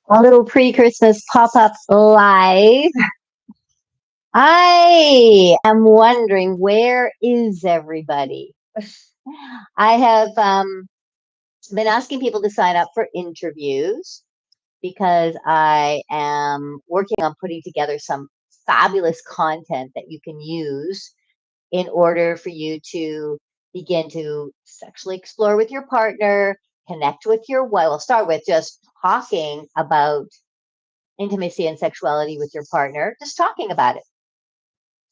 A little pre-Christmas pop-up live. I am wondering, where is everybody? I have been asking people to sign up for interviews because I am working on putting together some fabulous content that you can use in order for you to begin to sexually explore with your partner, connect with your wife. We'll start with just talking about intimacy and sexuality with your partner, just talking about it,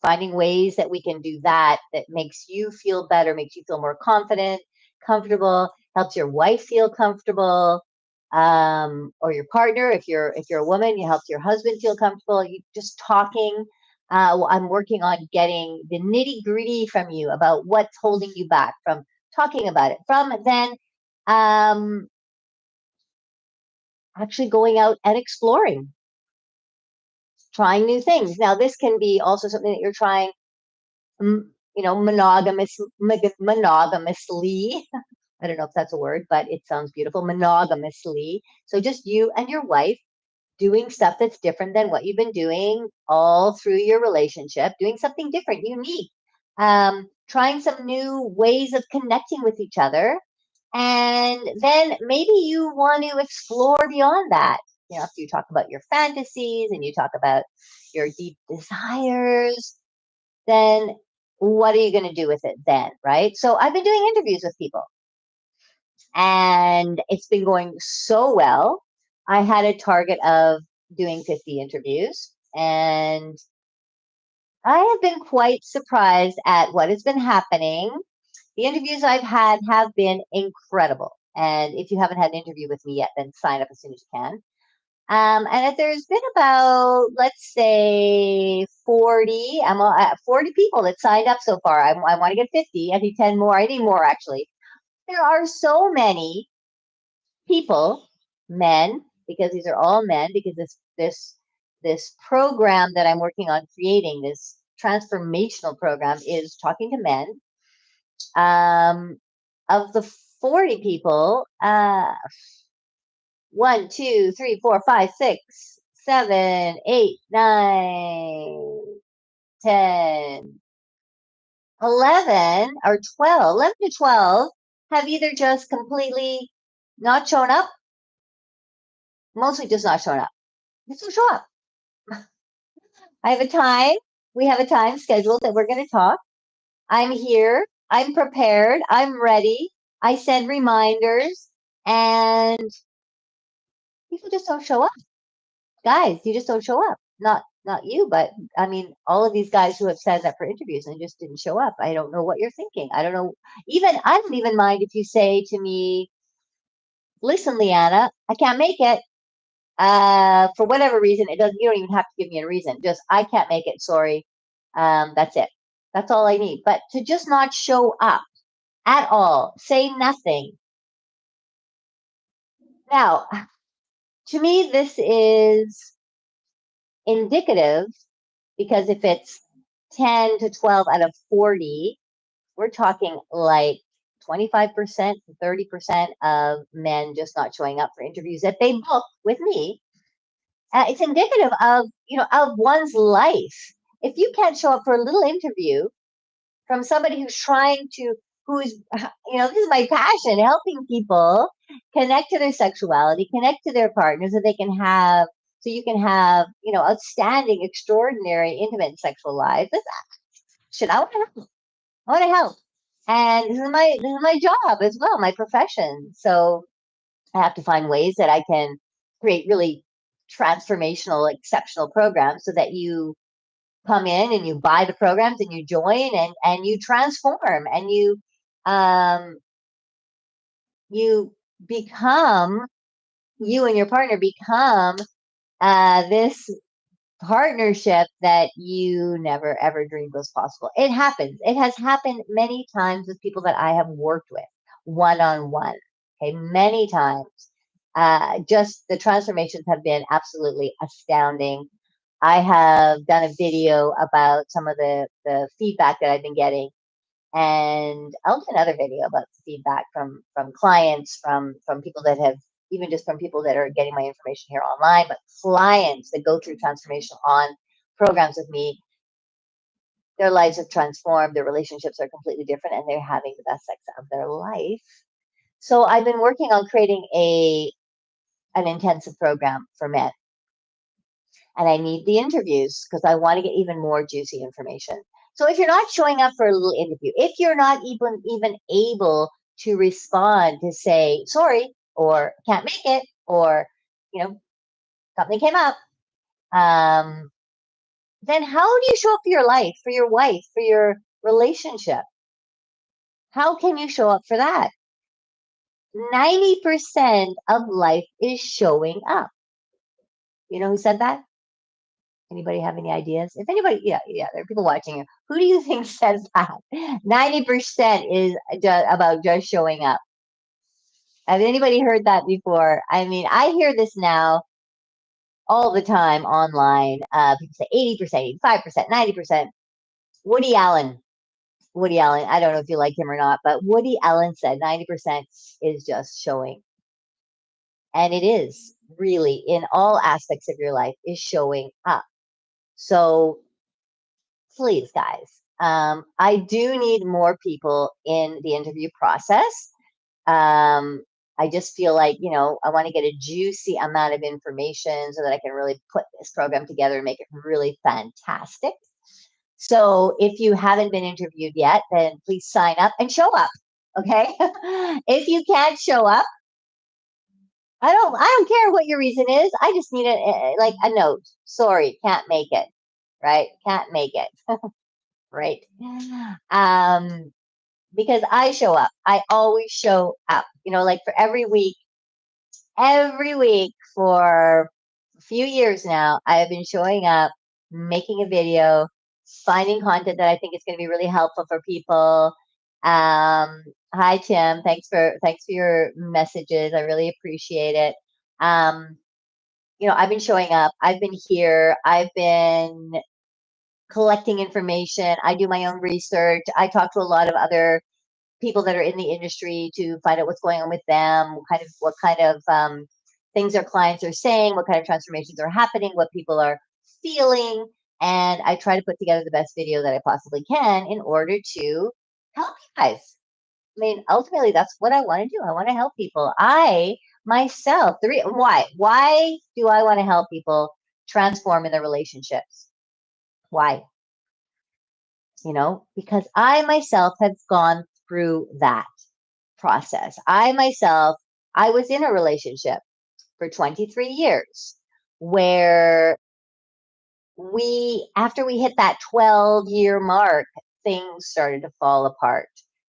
finding ways that we can do that that makes you feel better, makes you feel more confident, comfortable, helps your wife feel comfortable, or your partner. If you're a woman, you help your husband feel comfortable. You just talking. I'm working on getting the nitty gritty from you about what's holding you back from talking about it. From then, um, actually going out and exploring, trying new things. Now, this can be also something that you're trying, monogamously. I don't know if that's a word, but it sounds beautiful. Monogamously. So just you and your wife doing stuff that's different than what you've been doing all through your relationship, doing something different, unique, trying some new ways of connecting with each other. And then maybe you want to explore beyond that. If you talk about your fantasies and you talk about your deep desires, then what are you going to do with it then? Right. So I've been doing interviews with people and it's been going so well. I had a target of doing 50 interviews, and I have been quite surprised at what has been happening. The interviews I've had have been incredible. And if you haven't had an interview with me yet, then sign up as soon as you can. And if there's been about, let's say, 40, 40 people that signed up so far. I want to get 50. I need 10 more. I need more, actually. There are so many people, men, because these are all men, because this program that I'm working on creating, this transformational program, is talking to men. Of the 40 people, 1, 2, 3, 4, 5, 6, 7, 8, 9, 10, 11, or 12, 11 to 12 have either just completely not shown up, mostly just not shown up. Just don't show up. I have a time. We have a time scheduled that we're going to talk. I'm here. I'm prepared. I'm ready. I send reminders, and people just don't show up. Guys, you just don't show up. Not you, but I mean, all of these guys who have signed up for interviews and just didn't show up. I don't know what you're thinking. I don't know. Even I don't even mind if you say to me, "Listen, Lianna, I can't make it. For whatever reason. It doesn't. You don't even have to give me a reason. Just I can't make it. Sorry. That's it. That's all I need. But to just not show up at all, say nothing. Now, to me, this is indicative because if it's 10 to 12 out of 40, we're talking like 25% to 30% of men just not showing up for interviews that they book with me. It's indicative of, of one's life. If you can't show up for a little interview from somebody who's, this is my passion, helping people connect to their sexuality, connect to their partners so you can have, outstanding, extraordinary, intimate sexual lives. Shit, I want to help. I want to help. And this is my job as well, my profession. So I have to find ways that I can create really transformational, exceptional programs so that you come in and you buy the programs and you join and you transform and um you become you and your partner become this partnership that you never ever dreamed was possible. It happens. It has happened many times with people that I have worked with one on one. Okay, many times. Just the transformations have been absolutely astounding. I have done a video about some of the feedback that I've been getting, and I'll do another video about the feedback from clients, from people that have even just from people that are getting my information here online, but clients that go through transformation on programs with me, their lives have transformed, their relationships are completely different, and they're having the best sex of their life. So I've been working on creating an intensive program for men. And I need the interviews because I want to get even more juicy information. So if you're not showing up for a little interview, if you're not even able to respond to say sorry or can't make it, or something came up, then how do you show up for your life, for your wife, for your relationship? How can you show up for that? 90% of life is showing up. You know who said that? Anybody have any ideas? If anybody, yeah, there are people watching you. Who do you think says that? 90% is about just showing up. Has anybody heard that before? I mean, I hear this now all the time online. People say 80%, 85%, 90%. Woody Allen. Woody Allen, I don't know if you like him or not, but Woody Allen said 90% is just showing. And it is really in all aspects of your life is showing up. So please, guys, I do need more people in the interview process. I just feel like, I want to get a juicy amount of information so that I can really put this program together and make it really fantastic. So if you haven't been interviewed yet, then please sign up and show up. Okay. If you can't show up, I don't care what your reason is. I just need like a note. Sorry, can't make it. Right? Can't make it. Right? Because I show up. I always show up. Like for every week for a few years now, I have been showing up, making a video, finding content that I think is going to be really helpful for people. Hi Tim, thanks for your messages. I really appreciate it. I've been showing up. I've been here. I've been collecting information. I do my own research. I talk to a lot of other people that are in the industry to find out what's going on with them, what kind of things their clients are saying, what kind of transformations are happening, what people are feeling, and I try to put together the best video that I possibly can in order to help you guys. I mean, ultimately, that's what I want to do. I want to help people. I myself, why do I want to help people transform in their relationships? Why? Because I myself have gone through that process. I was in a relationship for 23 years where after we hit that 12-year mark, things started to fall apart.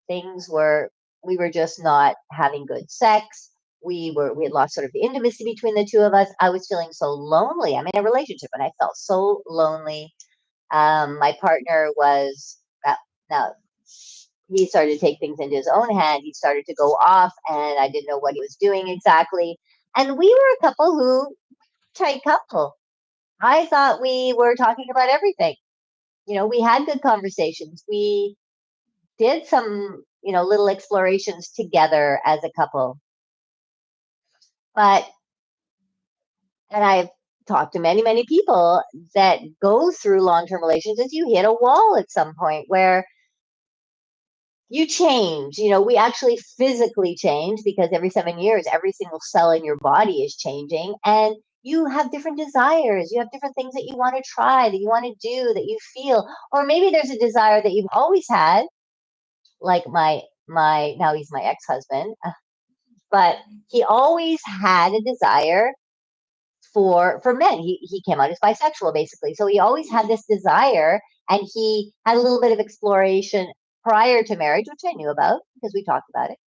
We were just not having good sex. We had lost sort of the intimacy between the two of us. I was feeling so lonely. I'm in a relationship and I felt so lonely. My partner was now he started to take things into his own hand. He started to go off, and I didn't know what he was doing exactly. And we were a tight couple. I thought we were talking about everything. We had good conversations. We did some, little explorations together as a couple. But, and I've talked to many, many people that go through long-term relationships. You hit a wall at some point where you change. We actually physically change because every 7 years, every single cell in your body is changing, and you have different desires. You have different things that you want to try, that you want to do, that you feel, or maybe there's a desire that you've always had, like my now he's my ex-husband, but he always had a desire for men. He came out as bisexual basically, so he always had this desire, and he had a little bit of exploration prior to marriage, which I knew about because we talked about it,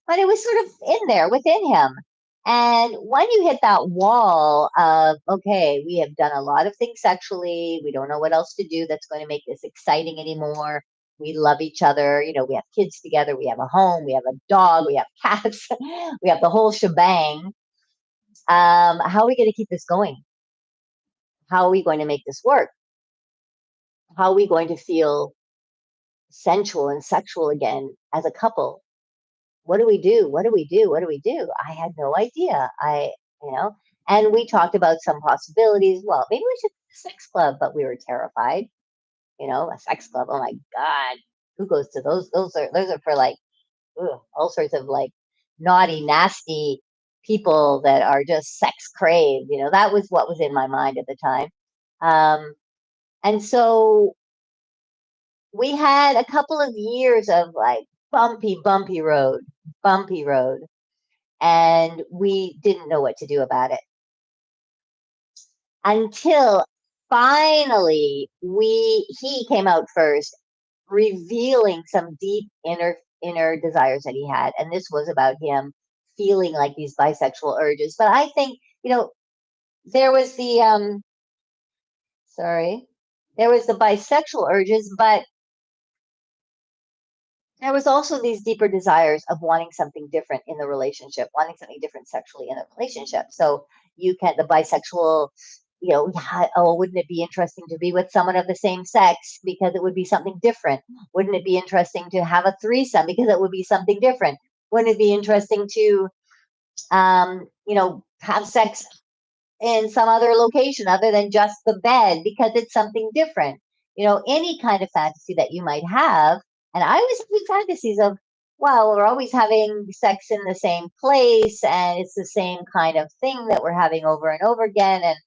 but it was sort of in there within him. And when you hit that wall of, okay, we have done a lot of things sexually, we don't know what else to do that's going to make this exciting anymore, we love each other, we have kids together, we have a home, we have a dog, we have cats, we have the whole shebang. How are we going to keep this going? How are we going to make this work? How are we going to feel sensual and sexual again as a couple? what do we do? What do we do? What do we do? I had no idea. You know, and we talked about some possibilities. Well, maybe we should do a sex club, but we were terrified. A sex club. Oh my God. Who goes to those? Those are for like all sorts of like naughty, nasty people that are just sex craved. That was what was in my mind at the time. And so we had a couple of years of like bumpy road, and we didn't know what to do about it until finally he came out first, revealing some deep inner desires that he had, and this was about him feeling like these bisexual urges. But I think there was there was the bisexual urges, but there was also these deeper desires of wanting something different in the relationship, wanting something different sexually in the relationship. So the bisexual, oh, wouldn't it be interesting to be with someone of the same sex because it would be something different? Wouldn't it be interesting to have a threesome because it would be something different? Wouldn't it be interesting to, have sex in some other location other than just the bed because it's something different? Any kind of fantasy that you might have. And I was having fantasies of, well, we're always having sex in the same place and it's the same kind of thing that we're having over and over again. And,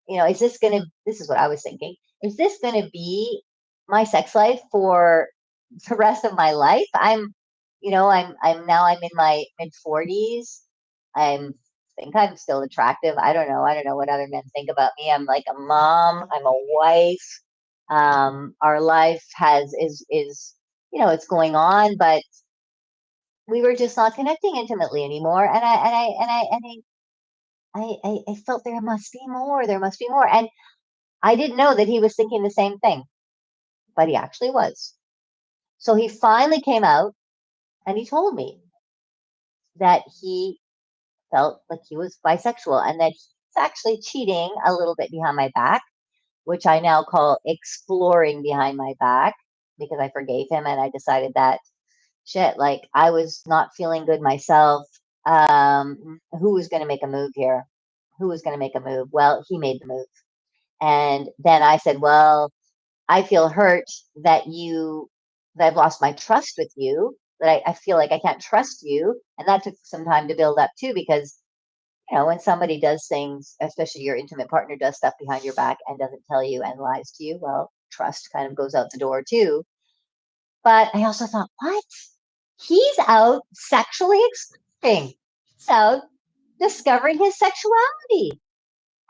this is what I was thinking, is this going to be my sex life for the rest of my life? I'm in my mid 40s. I'm think I'm still attractive. I don't know. I don't know what other men think about me. I'm like a mom. I'm a wife. Our life is it's going on, but we were just not connecting intimately anymore. And I felt there must be more. There must be more. And I didn't know that he was thinking the same thing, but he actually was. So he finally came out and he told me that he felt like he was bisexual and that he's actually cheating a little bit behind my back, which I now call exploring behind my back because I forgave him and I decided that shit, like I was not feeling good myself. Who was going to make a move here? Who was going to make a move? Well, he made the move. And then I said, well, I feel hurt that I've lost my trust with you, that I feel like I can't trust you. And that took some time to build up too, because when somebody does things, especially your intimate partner does stuff behind your back and doesn't tell you and lies to you, well, trust kind of goes out the door too. But I also thought, what? He's out sexually exploring. He's out discovering his sexuality.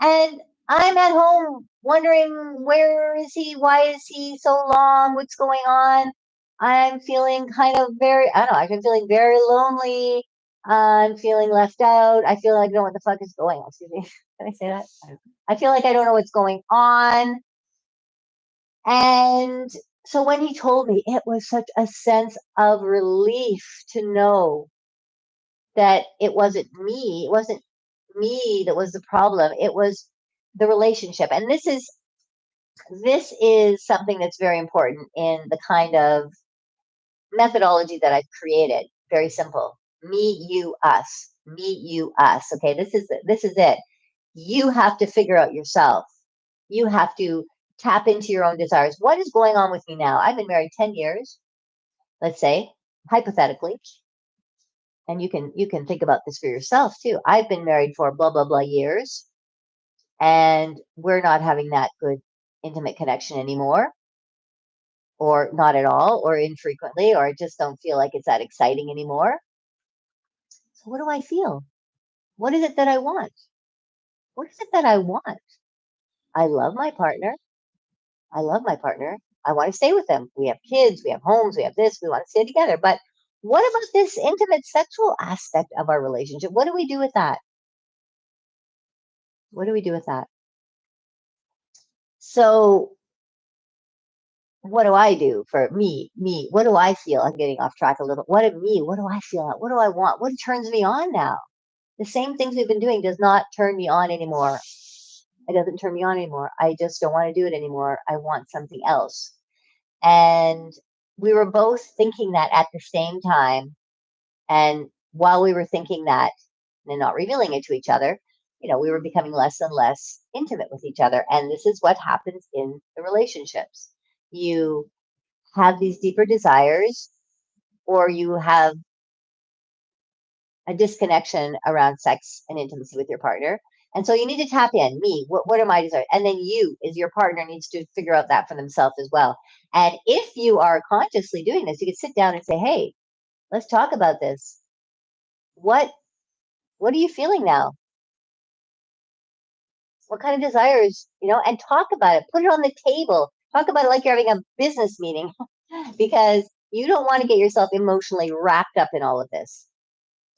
And I'm at home wondering, where is he? Why is he so long? What's going on? I'm feeling kind of I don't know, I'm feeling very lonely. I'm feeling left out. I feel like I don't know what the fuck is going on. Excuse me. Can I say that? I feel like I don't know what's going on. And so when he told me, it was such a sense of relief to know that it wasn't me. It wasn't me that was the problem. It was the relationship. And this is something that's very important in the kind of methodology that I've created. Very simple. Me, you, us. Me, you, us. Okay, this is it. You have to figure out yourself. You have to tap into your own desires. What is going on with me now? I've been married 10 years, let's say, hypothetically. And you can think about this for yourself too. I've been married for blah blah blah years, and we're not having that good intimate connection anymore, or not at all, or infrequently, or I just don't feel like it's that exciting anymore. So what do I feel? What is it that I want? What is it that I want? I love my partner. I love my partner. I want to stay with them. We have kids, we have homes, we have this, we want to stay together. But what about this intimate sexual aspect of our relationship? What do we do with that? What do we do with that? So what do I do for me? Me, what do I feel? I'm getting off track a little. What of me? What do I feel? What do I want? What turns me on now? The same things we've been doing does not turn me on anymore. It doesn't turn me on anymore. I just don't want to do it anymore. I want something else. And we were both thinking that at the same time. And while we were thinking that and not revealing it to each other, we were becoming less and less intimate with each other. And this is what happens in the relationships. You have these deeper desires, or you have a disconnection around sex and intimacy with your partner. And so you need to tap in, me, what are my desires? And then you, as your partner, needs to figure out that for themselves as well. And if you are consciously doing this, you can sit down and say, hey, let's talk about this. What are you feeling now? What kind of desires, and talk about it. Put it on the table. Talk about it like you're having a business meeting because you don't want to get yourself emotionally wrapped up in all of this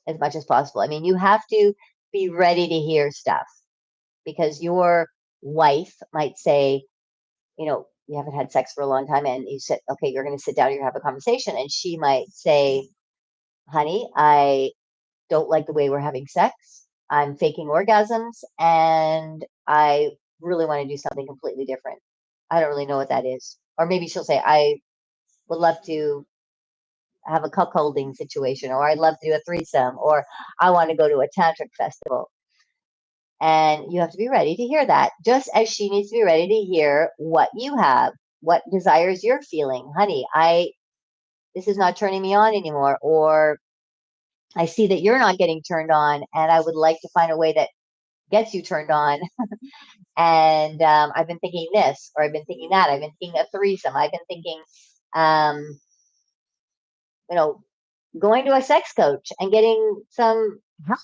as much as possible. I mean, you have to be ready to hear stuff because your wife might say, you haven't had sex for a long time, and you said, okay, you're going to sit down, you're going to have a conversation. And she might say, honey, I don't like the way we're having sex. I'm faking orgasms, and I really want to do something completely different. I don't really know what that is. Or maybe she'll say, I would love to have a cuckolding situation, or I'd love to do a threesome, or I want to go to a tantric festival. And you have to be ready to hear that, just as she needs to be ready to hear what you have, what desires you're feeling. Honey, this is not turning me on anymore, or I see that you're not getting turned on, and I would like to find a way that gets you turned on. And I've been thinking this, or I've been thinking that. I've been thinking a threesome. I've been thinking, um, you know, going to a sex coach and getting some help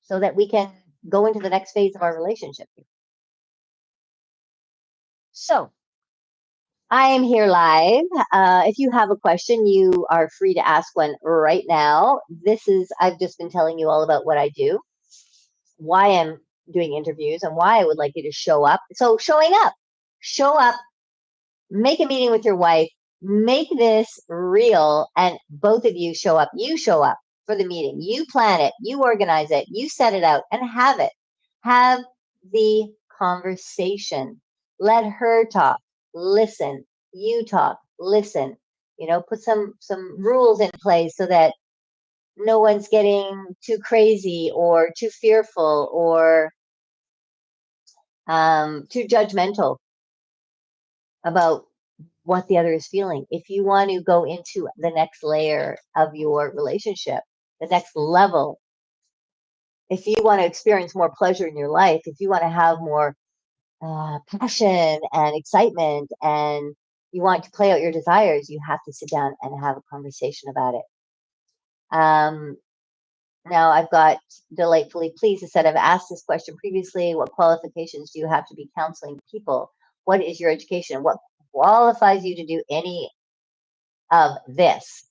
so that we can go into the next phase of our relationship. So I am here live. If you have a question, you are free to ask one right now. I've just been telling you all about what I do, why I'm doing interviews, and why I would like you to show up. So show up, make a meeting with your wife, make this real, and both of you show up. You show up for the meeting, you plan it, you organize it, you set it out, and have it. Have the conversation. Let her talk, listen, you talk, listen. Put some rules in place so that no one's getting too crazy or too fearful or too judgmental about what the other is feeling. If you want to go into the next layer of your relationship, the next level, if you want to experience more pleasure in your life, if you want to have more passion and excitement, and you want to play out your desires, you have to sit down and have a conversation about it. Now, I've got delightfully pleased. I said, I've asked this question previously. What qualifications do you have to be counseling people? What is your education? What qualifies you to do any of this?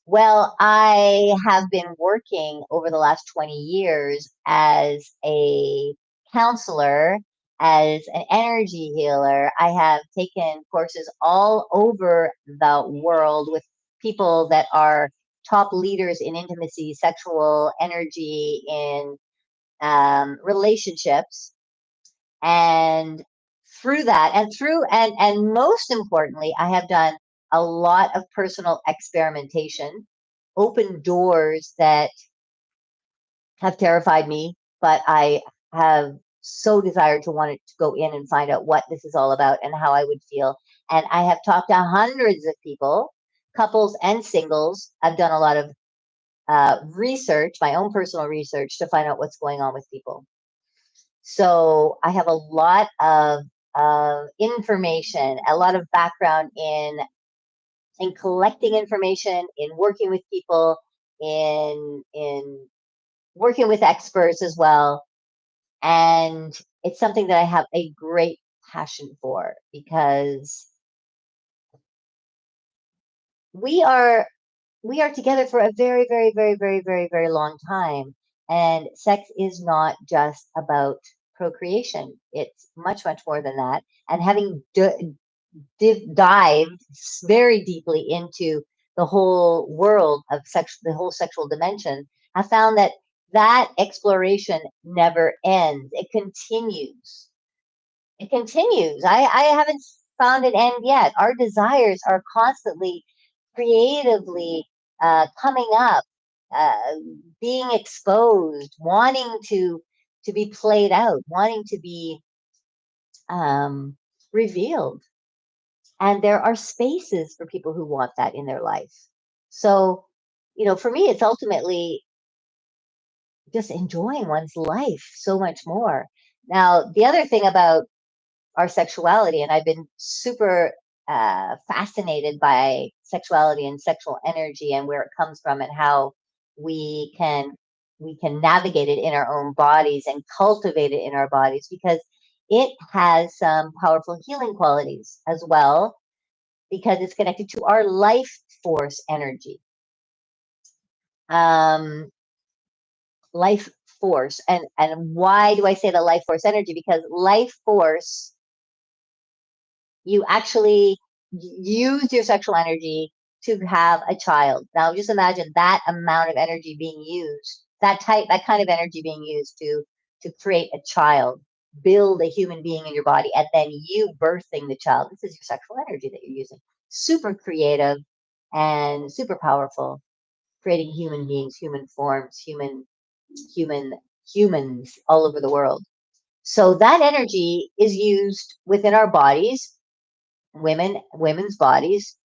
Well, I have been working over the last 20 years as a counselor, as an energy healer. I have taken courses all over the world with people that are top leaders in intimacy, sexual energy, in relationships. And through that, and most importantly, I have done a lot of personal experimentation, open doors that have terrified me, but I have so desired to want to go in and find out what this is all about and how I would feel. And I have talked to hundreds of people, couples and singles. I've done a lot of research, my own personal research, to find out what's going on with people. So I have a lot of information, a lot of background in collecting information, in working with people, in working with experts as well. And it's something that I have a great passion for because we are together for a very, very, very, very, very, very long time. And sex is not just about procreation. It's much, much more than that. And having dived very deeply into the whole world of the whole sexual dimension, I found that exploration never ends. It continues. It continues. I haven't found an end yet. Our desires are constantly, creatively coming up being exposed, wanting to be played out, wanting to be revealed. And there are spaces for people who want that in their life. So, for me, it's ultimately just enjoying one's life so much more. Now, the other thing about our sexuality, and I've been super fascinated by sexuality and sexual energy and where it comes from and how we can we can navigate it in our own bodies and cultivate it in our bodies, because it has some powerful healing qualities as well, because it's connected to our life force energy. Um, Life force, and why do I say the life force energy? Because life force, you actually use your sexual energy to have a child. Now just imagine that amount of energy being used, that kind of energy being used to create a child, build a human being in your body, and then you birthing the child. This is your sexual energy that you're using. Super creative and super powerful, creating human beings, human forms, human humans all over the world. So that energy is used within our bodies, women's bodies,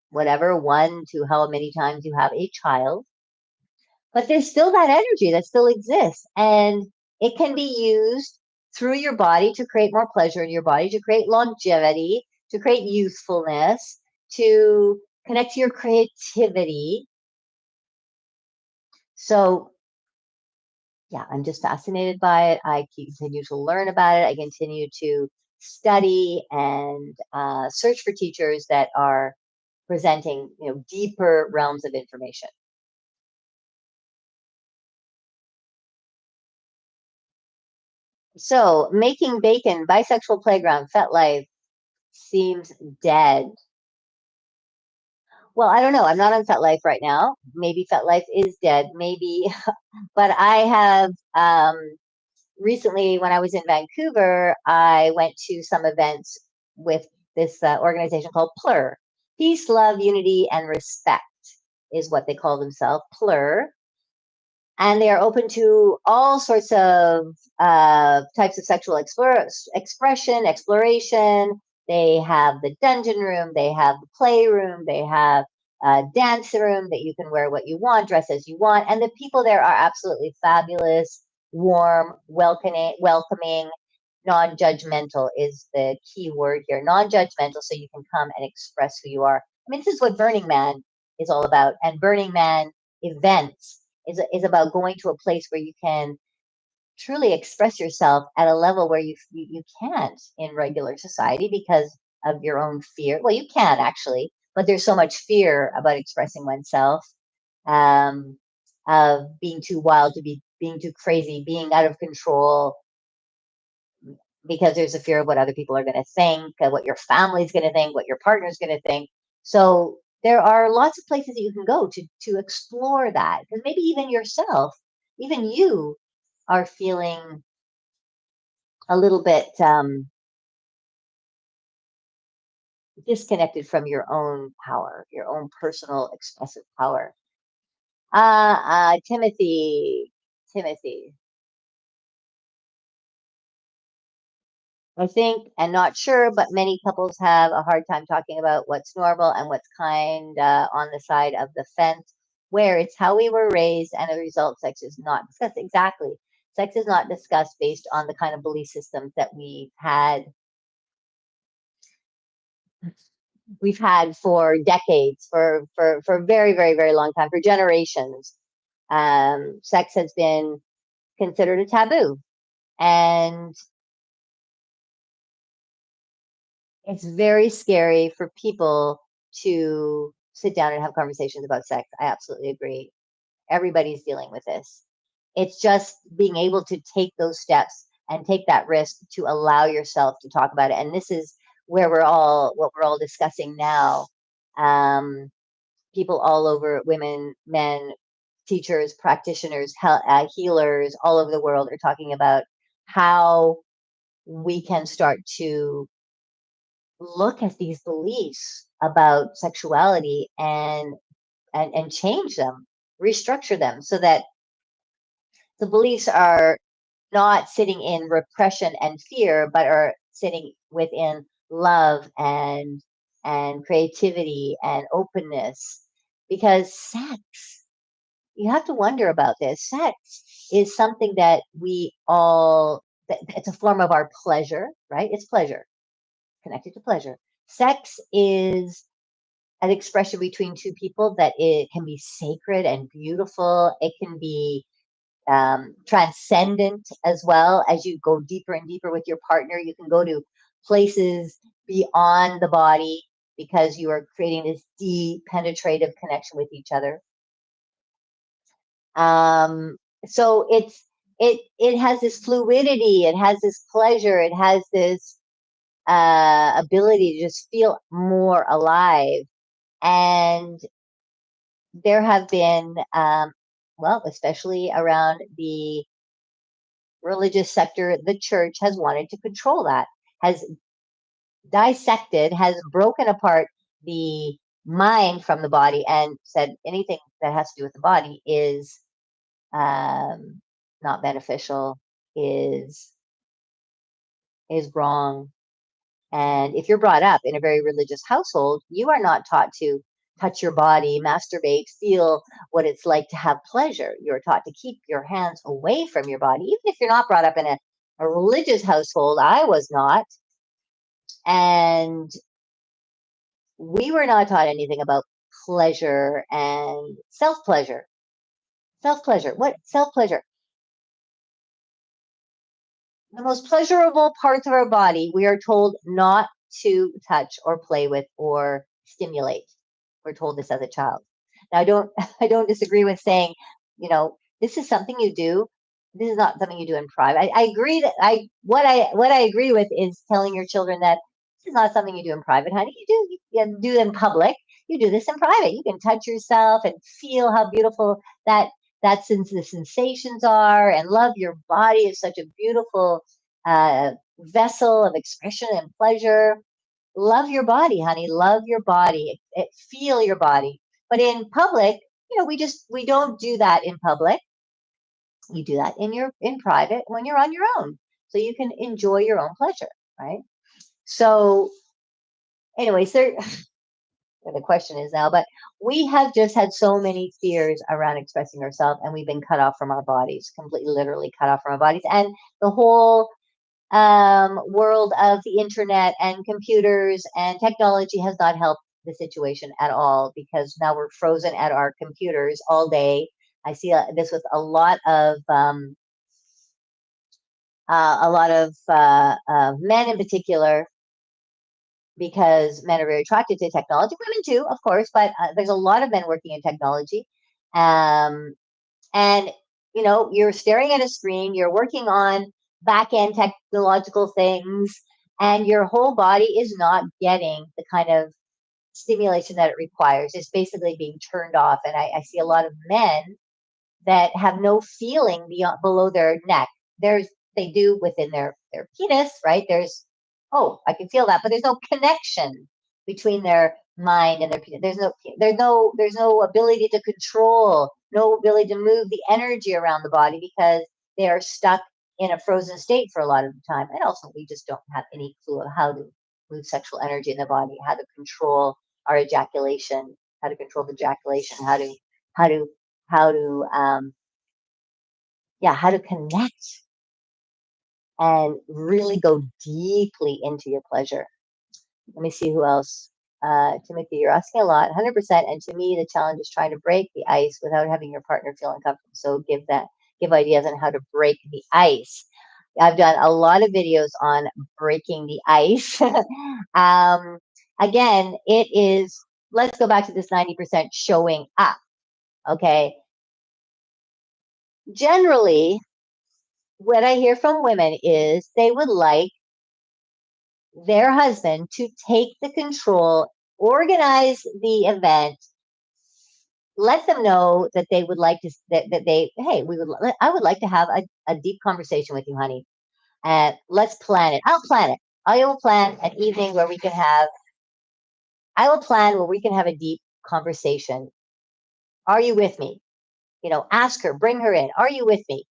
whatever, one to how many times you have a child. But there's still that energy that still exists, and it can be used through your body to create more pleasure in your body, to create longevity, to create youthfulness, to connect to your creativity. So yeah, I'm just fascinated by it. I continue to learn about it. I continue to study and search for teachers that are presenting, deeper realms of information. So, making bacon, bisexual playground, FetLife seems dead. Well, I don't know. I'm not on FetLife right now. Maybe FetLife is dead. Maybe, but I have recently, when I was in Vancouver, I went to some events with this organization called PLUR. Peace, Love, Unity, and Respect is what they call themselves, PLUR. And they are open to all sorts of types of sexual expression, exploration. They have the dungeon room, they have the playroom, they have a dance room that you can wear what you want, dress as you want. And the people there are absolutely fabulous, warm, welcoming, non-judgmental is the key word here. Non-judgmental, so you can come and express who you are. I mean, this is what Burning Man is all about. And Burning Man events is about going to a place where you can truly express yourself at a level where you can't in regular society because of your own fear. Well, you can actually, but there's so much fear about expressing oneself, um, of being too wild, being too crazy, being out of control, because there's a fear of what other people are going to think, what your family's going to think, what your partner's going to think. So there are lots of places that you can go to explore that, because maybe even yourself, even you, are feeling a little bit disconnected from your own power, your own personal expressive power. Timothy. I think, and not sure, but many couples have a hard time talking about what's normal and what's kind on the side of the fence, where it's how we were raised and the result, sex is not discussed. Exactly. Sex is not discussed based on the kind of belief systems that we've had for decades, for a very, very, very long time, for generations. Sex has been considered a taboo. And it's very scary for people to sit down and have conversations about sex. I absolutely agree. Everybody's dealing with this. It's just being able to take those steps and take that risk to allow yourself to talk about it. And this is where what we're all discussing now. Um, People all over, women, men, teachers, practitioners, healers all over the world are talking about how we can start to look at these beliefs about sexuality and change them. restructure them so that the beliefs are not sitting in repression and fear, but are sitting within love and creativity and openness. Because sex, you have to wonder about this. Sex is something that we all, it's a form of our pleasure, right? It's pleasure, connected to pleasure. Sex is an expression between two people that it can be sacred and beautiful. It can be transcendent as well. As you go deeper and deeper with your partner, you can go to places beyond the body because you are creating this deep penetrative connection with each other. So it has this fluidity, it has this pleasure, it has this ability to just feel more alive. And there have been, well, especially around the religious sector, the church has wanted to control that, has dissected, has broken apart the mind from the body, and said anything that has to do with the body is not beneficial, is wrong. And if you're brought up in a very religious household, you are not taught to touch your body, masturbate, feel what it's like to have pleasure. You're taught to keep your hands away from your body, even if you're not brought up in a religious household. I was not. And we were not taught anything about pleasure and self pleasure. Self pleasure. What? Self pleasure. The most pleasurable parts of our body, we are told not to touch or play with or stimulate. We're told this as a child. Now, I don't, I don't disagree with saying, this is something you do. This is not something you do in private. I agree that what I agree with is telling your children that this is not something you do in private, honey. You do in public. You do this in private. You can touch yourself and feel how beautiful that since the sensations are, and love your body is such a beautiful vessel of expression and pleasure. Love your body, honey. Love your body. Feel your body. But in public, we don't do that in public. You do that in private when you're on your own, so you can enjoy your own pleasure, right? So, anyways, the question is now, but we have just had so many fears around expressing ourselves, and we've been cut off from our bodies, completely, literally cut off from our bodies, and the whole world of the internet and computers and technology has not helped the situation at all, because now we're frozen at our computers all day. I see this with a lot of men in particular, because men are very attracted to technology. Women too, of course, but there's a lot of men working in technology. Um, and you're staring at a screen, you're working on back end technological things, and your whole body is not getting the kind of stimulation that it requires. It's basically being turned off. And I see a lot of men that have no feeling beyond below their neck. They do within their penis, right? Oh, I can feel that, but there's no connection between their mind and their penis. There's no ability to control, no ability to move the energy around the body, because they are stuck in a frozen state for a lot of the time. And also, we just don't have any clue of how to move sexual energy in the body, how to control our ejaculation, how to control the ejaculation, how to how to how to connect and really go deeply into your pleasure. Let me see who else. Timothy, you're asking a lot, 100%. And to me, the challenge is trying to break the ice without having your partner feel uncomfortable. So give ideas on how to break the ice. I've done a lot of videos on breaking the ice. Again, it is, let's go back to this 90% showing up. Okay. Generally, what I hear from women is they would like their husband to take the control, organize the event, let them know that they would like to, that they, hey, I would like to have a deep conversation with you, honey. And let's plan it. I'll plan it. I will plan an evening where we can have, I will plan where we can have a deep conversation. Are you with me? ask her, bring her in. Are you with me?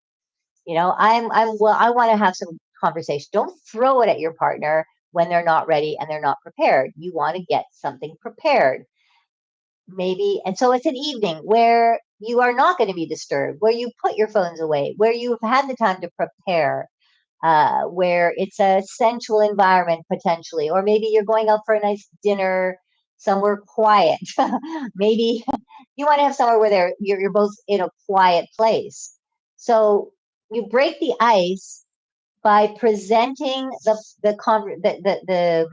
Well, I want to have some conversation. Don't throw it at your partner when they're not ready and they're not prepared. You want to get something prepared. Maybe, and so it's an evening where you are not going to be disturbed, where you put your phones away, where you've had the time to prepare, where it's a sensual environment potentially, or maybe you're going out for a nice dinner somewhere quiet. Maybe you want to have somewhere where you're both in a quiet place. So you break the ice by presenting the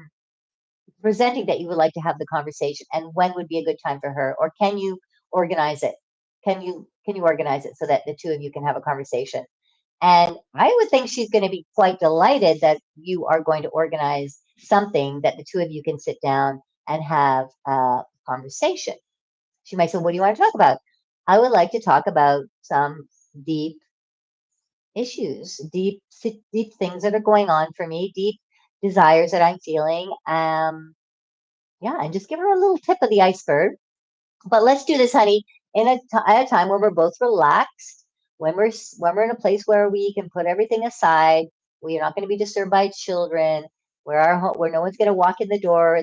presenting that you would like to have the conversation and when would be a good time for her, or can you organize it? Can you organize it so that the two of you can have a conversation? And I would think she's going to be quite delighted that you are going to organize something that the two of you can sit down and have a conversation. She might say, what do you want to talk about? I would like to talk about some deep issues, deep things that are going on for me, deep desires that I'm feeling. Yeah, and just give her a little tip of the iceberg. But let's do this, honey, at a time when we're both relaxed, when we're in a place where we can put everything aside. We're not going to be disturbed by children. Where no one's going to walk in the door,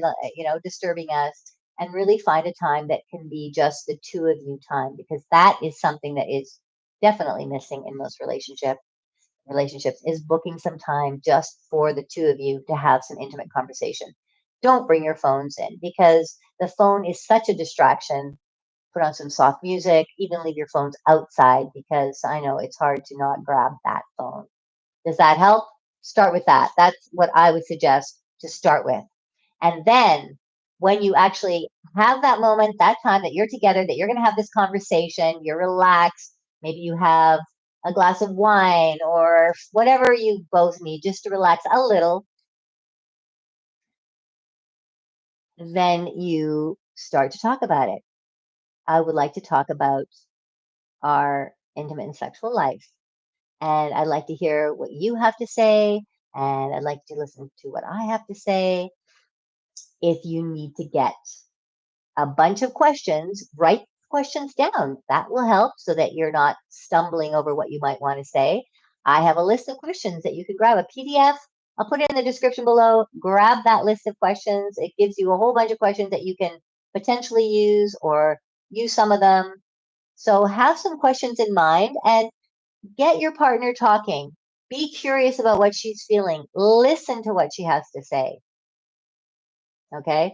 disturbing us, and really find a time that can be just the two of you time, because that is something that is definitely missing in most relationships is booking some time just for the two of you to have some intimate conversation. Don't bring your phones in because the phone is such a distraction. Put on some soft music, even leave your phones outside because I know it's hard to not grab that phone. Does that help? Start with that. That's what I would suggest to start with. And then when you actually have that moment, that time that you're together, that you're going to have this conversation, you're relaxed, maybe you have a glass of wine or whatever you both need just to relax a little, then you start to talk about it. I would like to talk about our intimate and sexual life. And I'd like to hear what you have to say. And I'd like to listen to what I have to say. If you need to get a bunch of questions, write questions down. That will help so that you're not stumbling over what you might want to say. I have a list of questions that you can grab a PDF. I'll put it in the description below. Grab that list of questions. It gives you a whole bunch of questions that you can potentially use or use some of them. So have some questions in mind and get your partner talking. Be curious about what she's feeling. Listen to what she has to say. Okay.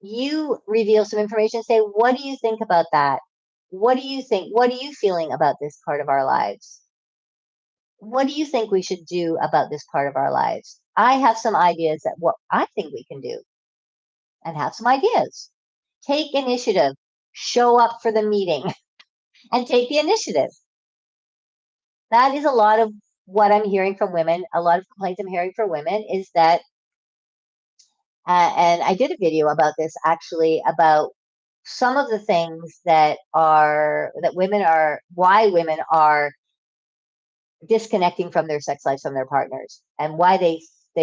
You reveal some information. Say, what do you think about that? What do you think? What are you feeling about this part of our lives? What do you think we should do about this part of our lives? I have some ideas that what I think we can do and have some ideas. Take initiative. Show up for the meeting and take the initiative. That is a lot of what I'm hearing from women. A lot of complaints I'm hearing from women is that, and I did a video about this actually, about some of the things why women are disconnecting from their sex lives from their partners and why they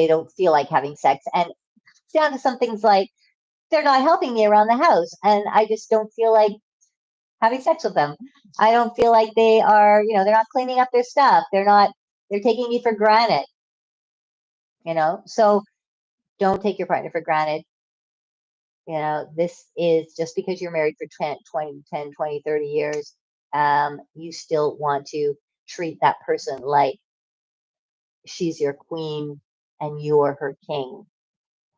don't feel like having sex. And it's down to some things like they're not helping me around the house and I just don't feel like having sex with them. I don't feel like they're not cleaning up their stuff. They're taking me for granted, So don't take your partner for granted. This is just because you're married for 10, 20, 30 years. You still want to treat that person like she's your queen and you're her king.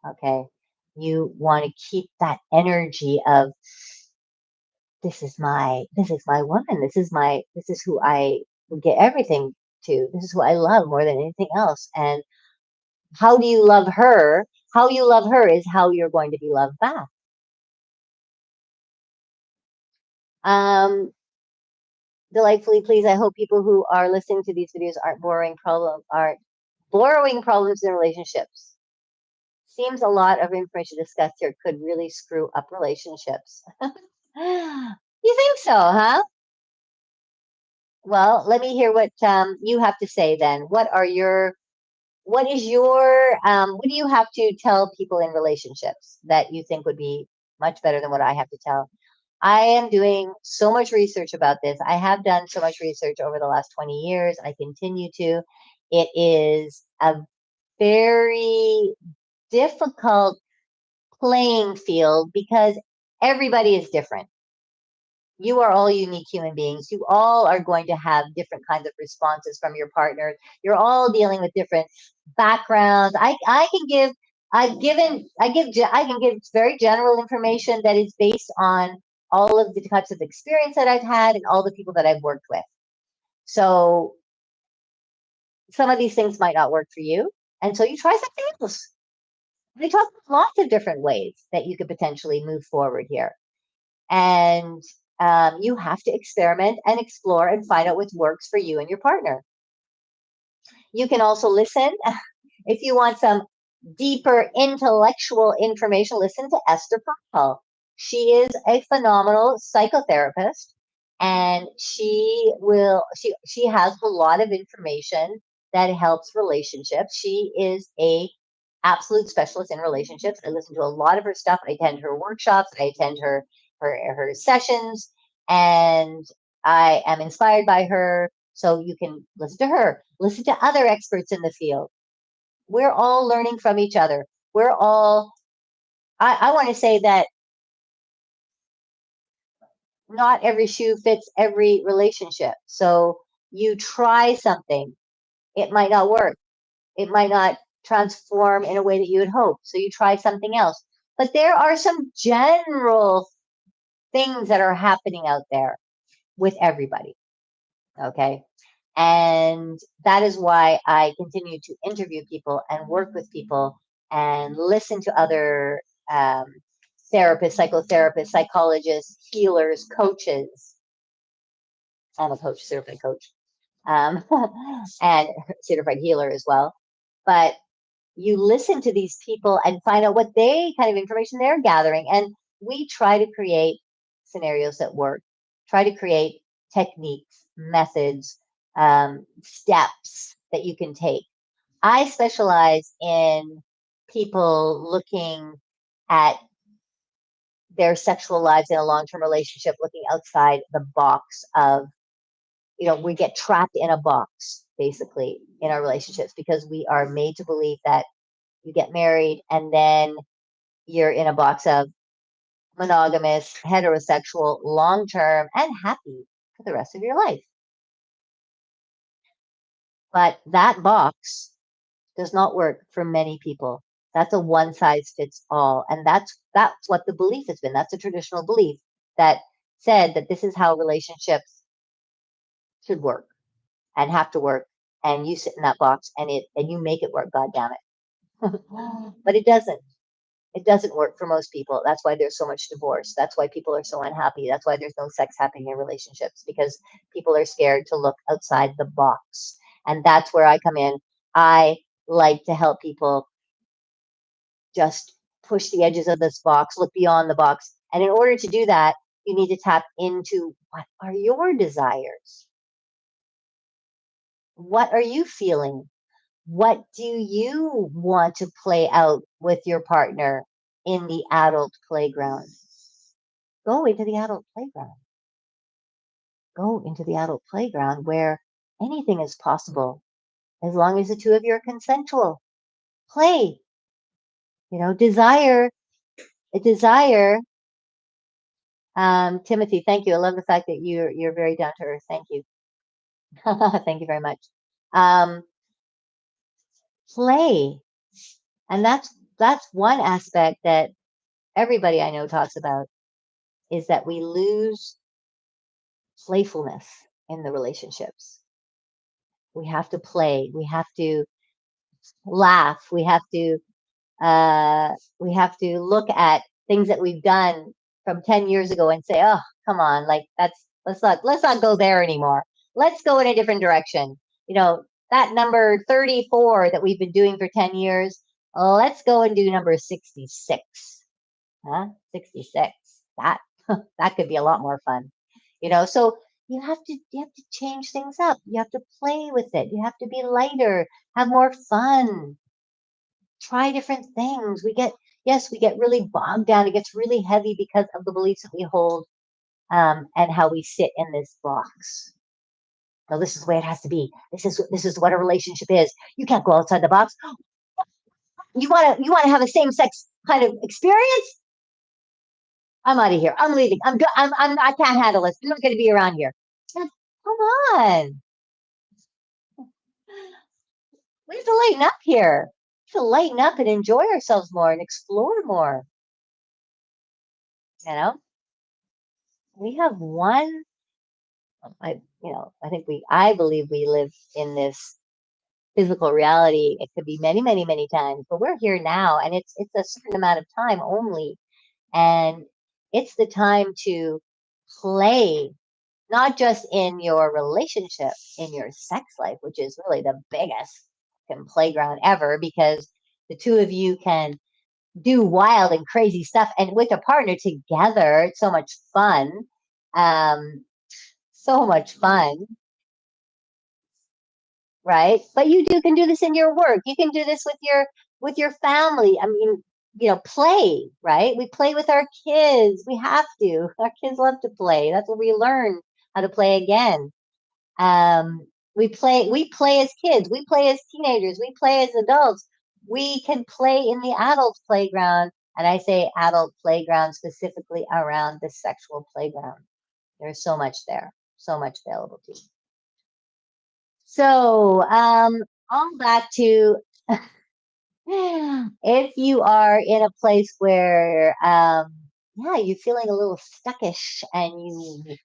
Okay. You want to keep that energy of this is my woman. This is who I would get everything to. This is who I love more than anything else. And how do you love her? How you love her is how you're going to be loved back. Delightfully pleased. I hope people who are listening to these videos aren't borrowing problems in relationships. Seems a lot of information discussed here could really screw up relationships. You think so, huh? Well, let me hear what you have to say then. What do you have to tell people in relationships that you think would be much better than what I have to tell? I am doing so much research about this. I have done so much research over the last 20 years. I continue to. It is a very difficult playing field because everybody is different. You are all unique human beings. You all are going to have different kinds of responses from your partner. You're all dealing with different backgrounds. I can give I can give very general information that is based on all of the types of experience that I've had and all the people that I've worked with. So some of these things might not work for you. And so you try something else. They talk about lots of different ways that you could potentially move forward here. And you have to experiment and explore and find out what works for you and your partner. You can also listen. If you want some deeper intellectual information, listen to Esther Perel. She is a phenomenal psychotherapist, and she has a lot of information that helps relationships. She is a absolute specialist in relationships. I listen to a lot of her stuff. I attend her workshops. I attend her sessions, and I am inspired by her. So you can listen to her, listen to other experts in the field. We're all learning from each other. We're all, I want to say that not every shoe fits every relationship. So you try something, it might not work. It might not transform in a way that you would hope. So you try something else. But there are some general things that are happening out there with everybody. Okay. And that is why I continue to interview people and work with people and listen to other um, therapists, psychotherapists, psychologists, healers, coaches. I'm a coach, certified coach, um, and certified healer as well. But you listen to these people and find out what they kind of information they're gathering. And we try to create scenarios that work, try to create techniques, methods, steps that you can take. I specialize in people looking at their sexual lives in a long term relationship, looking outside the box of, we get trapped in a box basically in our relationships because we are made to believe that you get married and then you're in a box of monogamous, heterosexual, long term, and happy for the rest of your life. But that box does not work for many people. That's a one size fits all. And that's what the belief has been. That's a traditional belief that said that this is how relationships should work and have to work. And you sit in that box and you make it work, god damn it. But it doesn't. It doesn't work for most people. That's why there's so much divorce. That's why people are so unhappy. That's why there's no sex happening in relationships because people are scared to look outside the box. And that's where I come in. I like to help people just push the edges of this box, look beyond the box. And in order to do that, you need to tap into what are your desires? What are you feeling? What do you want to play out with your partner in the adult playground? Go into the adult playground. Go into the adult playground where anything is possible as long as the two of you are consensual. Play, desire, a desire. Timothy, thank you. I love the fact that you're very down to earth. Thank you. Thank you very much. Um, Play, and that's one aspect that everybody I know talks about is that we lose playfulness in the relationships. We have to play. We have to laugh. We have to look at things that we've done from 10 years ago and say, "Oh, come on, like let's not go there anymore. Let's go in a different direction." That number 34 that we've been doing for 10 years, let's go and do number 66. Huh? 66. That that could be a lot more fun. So you have to change things up. You have to play with it. You have to be lighter, have more fun, try different things. We get really bogged down. It gets really heavy because of the beliefs that we hold and how we sit in this box. No, this is the way it has to be. This is what a relationship is. You can't go outside the box. You want to have a same sex kind of experience? I'm out of here. I'm leaving. I'm good. I can't handle this. I'm not going to be around here. Come on. We have to lighten up here. We have to lighten up and enjoy ourselves more and explore more. You know, we have one. I believe we live in this physical reality. It could be many, many, many times, but we're here now, and it's a certain amount of time only, and it's the time to play, not just in your relationship, in your sex life, which is really the biggest playground ever, because the two of you can do wild and crazy stuff, and with a partner together, it's so much fun. Um, so much fun, right? But you can do this in your work. You can do this with your family. I mean, play, right? We play with our kids. We have to. Our kids love to play. That's where we learn how to play again. We play as kids. We play as teenagers. We play as adults. We can play in the adult playground, and I say adult playground specifically around the sexual playground. There's so much there, so much available to you. So, all back to if you are in a place where, yeah, you're feeling a little stuckish and you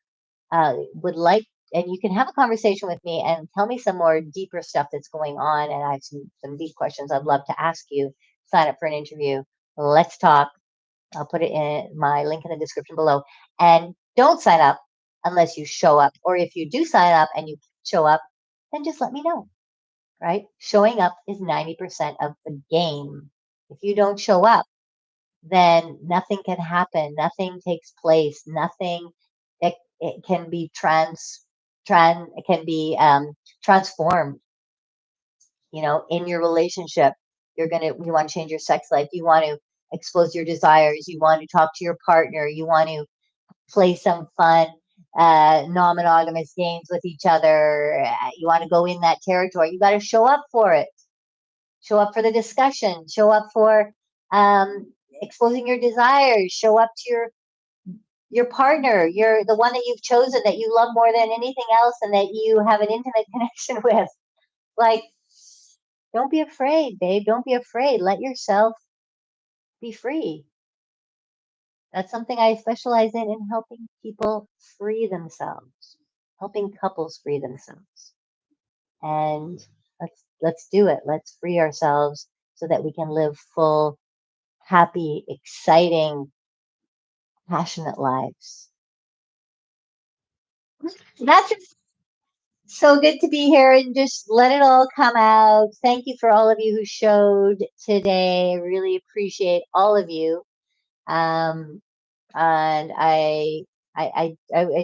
would like, and you can have a conversation with me and tell me some more deeper stuff that's going on. And I have some deep questions I'd love to ask you. Sign up for an interview. Let's talk. I'll put it in my link in the description below. And don't sign up unless you show up. Or if you do sign up and you show up, then just let me know, right? Showing up is 90% of the game. If you don't show up, then nothing can happen. Nothing takes place. Nothing, it can be it can be transformed, in your relationship. You want to change your sex life. You want to expose your desires. You want to talk to your partner. You want to play some fun non-monogamous games with each other. You want to go in that territory. You got to show up for it. Show up for the discussion. Show up for exposing your desires. Show up to your partner. You're the one that you've chosen, that you love more than anything else, and that you have an intimate connection with. Like, don't be afraid, babe. Don't be afraid. Let yourself be free. That's something I specialize in helping people free themselves, helping couples free themselves. And let's do it. Let's free ourselves so that we can live full, happy, exciting, passionate lives. That's so good to be here and just let it all come out. Thank you for all of you who showed today. I really appreciate all of you. Um, and I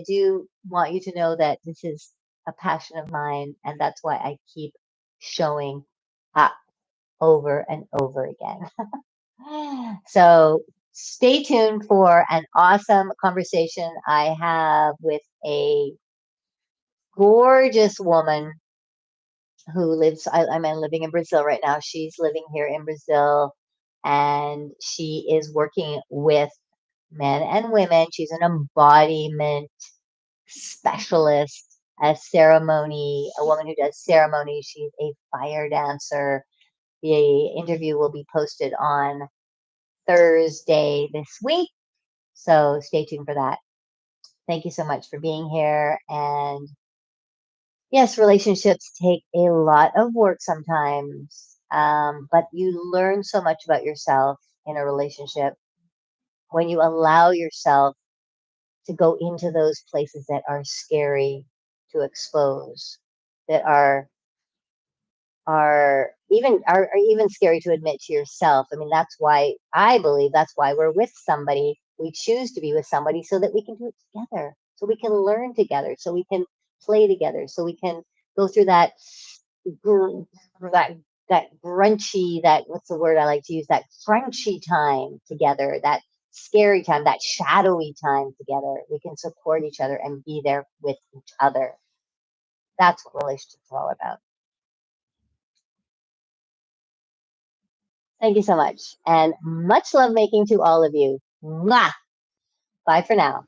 do want you to know that this is a passion of mine, and that's why I keep showing up over and over again. So stay tuned for an awesome conversation I have with a gorgeous woman who lives. I'm living in Brazil right now. She's living here in Brazil, and she is working with men and women. She's an embodiment specialist, a woman who does ceremony. She's a fire dancer. The interview will be posted on Thursday this week, so stay tuned for that. Thank you so much for being here. And yes, relationships take a lot of work sometimes, but you learn so much about yourself in a relationship when you allow yourself to go into those places that are scary to expose, that are even scary to admit to yourself. I mean, that's why I believe that's why we're with somebody. We choose to be with somebody so that we can do it together, so we can learn together, so we can play together, so we can go through that gr- that that grunchy, that what's the word I like to use, that crunchy time together, that scary time, that shadowy time together. We can support each other and be there with each other. That's what relationships are all about. Thank you so much. And much love making to all of you. Mwah! Bye for now.